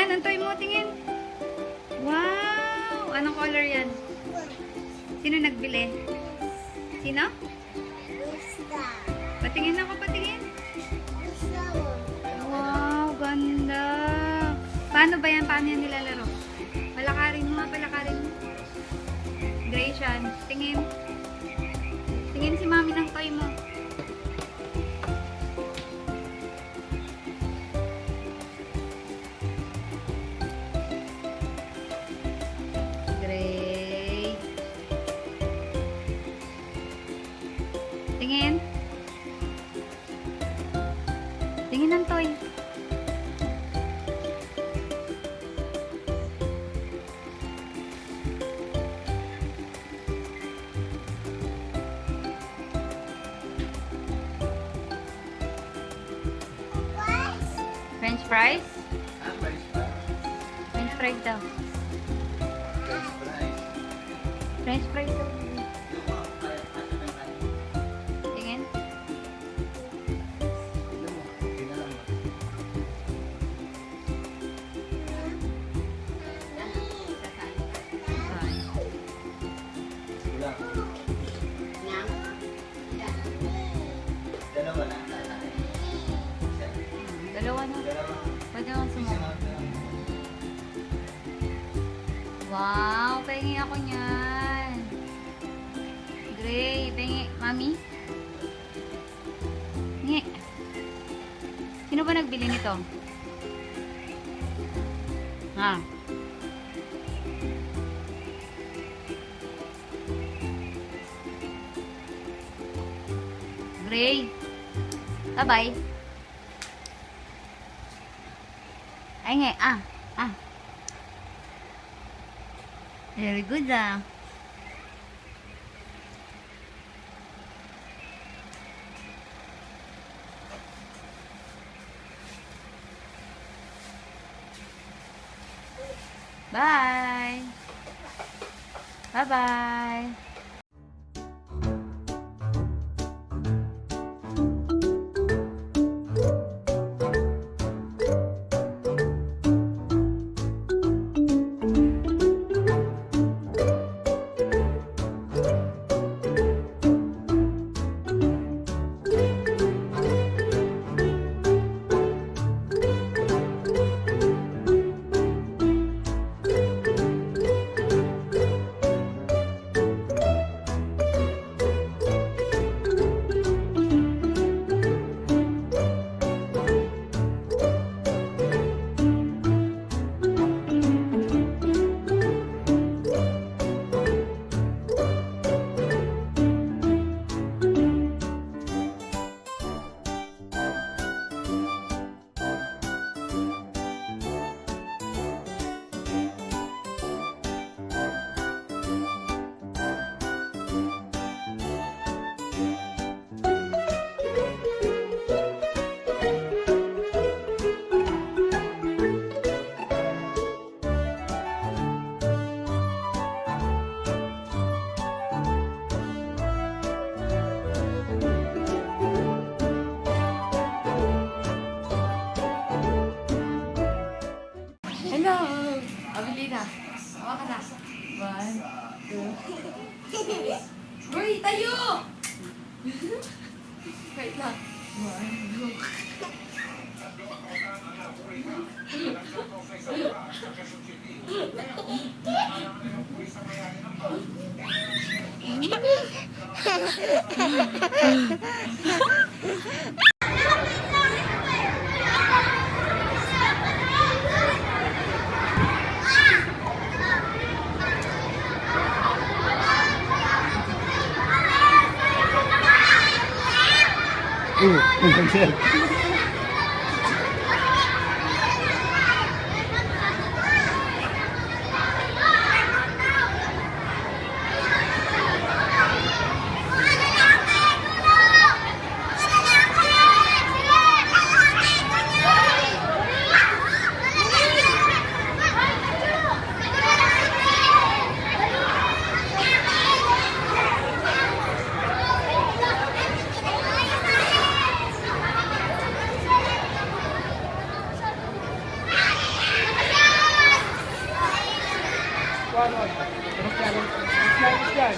yan? Ang toy mo, tingin. Wow! Anong color yan? Sino nagbili? Sino? Patingin ako, patingin. Wow, ganda. Paano ba yan? Paano yan nilalaro? Palakarin mo nga, palakarin mo. Gracian, tingin. Tingin si mami ng toy mo. Gray. Tingin. Tingin ng toy. French fries? French fries daw. French fries daw. Tingin. Dalawa na. Pwede naman sumama. Wow, pengi ako niyan. Gray, pengi. Mami? Nge. Sino ba nagbili nito? Ha? Gray. Bye-bye. Ay nga, Very good ah. Bye. Bye-bye. Hello! Abilina. Awa ka na. 1, 2. Uy, tayo! Wait lang. 1, 2. Ganon. Tapos yan.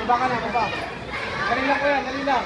Baba ka na, baba. Dali lang ko yan, dali lang.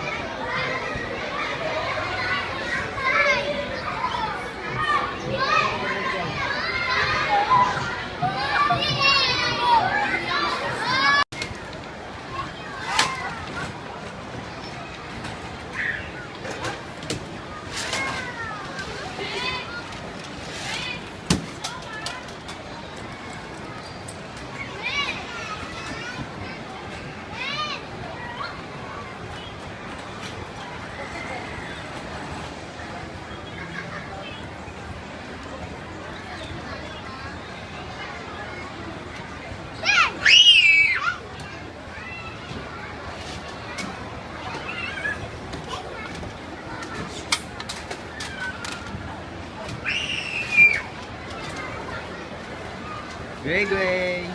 Gray Gray.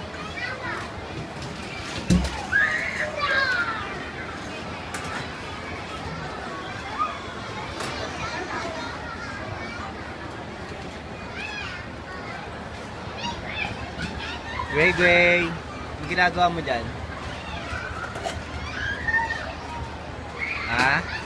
Gray Gray. Anong ginagawa mo dyan? Ha?